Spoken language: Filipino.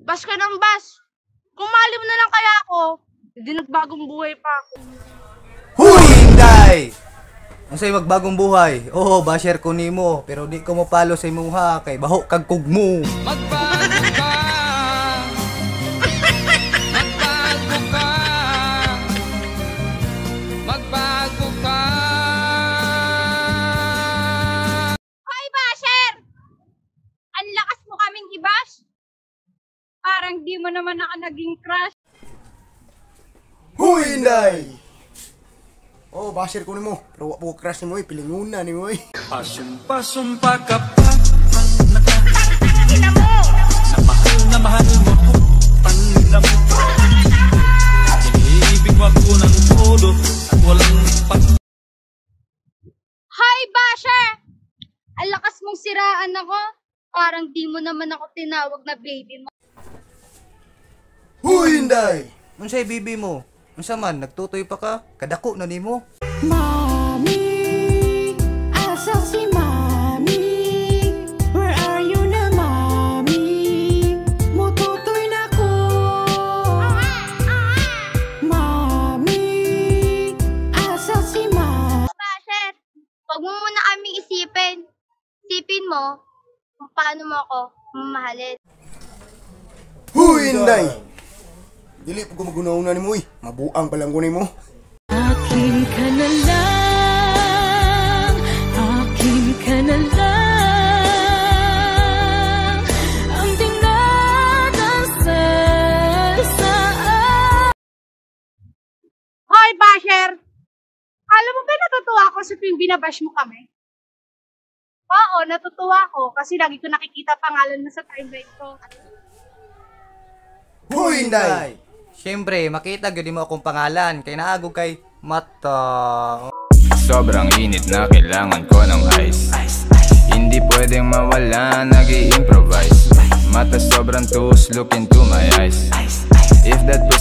Bas ka ng bas. Kung mahali mo na lang kaya ako, hindi nagbagong buhay pa ako. Huy, Inday! Ang sa'yo magbagong buhay. Oo, basher ko nimo, pero di ko mapalo sa imuha kay baho kag kugmo. Magbago ka. Magbago ka. Magbago ka. Hoy, basher! Ang lakas mo kaming i-bash. Parang di mo naman ako naging crush. Huy, Inday! Oh, basher ko nimo. Pero wak po crush nimo, pilinguna nimo. Pasumpa ka pa. Na mahal mo ko. Panlam. Iniibig mo ako ng todo. Walang pat. Hi, basher! Ang lakas mong siraan ako. Parang di mo naman ako tinawag na baby mo. Huy, Inday! Unsay bibi mo? Unsa man nagtutoy pa ka? Kadako na nimo. Mommy, asa si Mommy? Where are you na, Mommy? Mututoy na ko. Mommy, asa si Mommy? Basher, huwag mo muna kaming isipin. Isipin mo kung paano mo ako mamahalin. Huy, Inday! Dili po ko magunauna nimo, mabuang pa lang ko nimo. Akin ka na lang, akin ka na lang, ang dinadasal sa Hoy, basher! Alam mo ba natutuwa ako sa tuwing binabash mo kami? Oo, natutuwa ako kasi lagi ko nakikita pangalan mo sa timeline ko. Huy, Inday! Siyempre, makita gyud mo akong pangalan kay naagog kay mata. Sobrang init na kailangan ko ng ice. Hindi pwedeng mawala, nag-i-improvise. Mata sobrang tus, look into my eyes. If that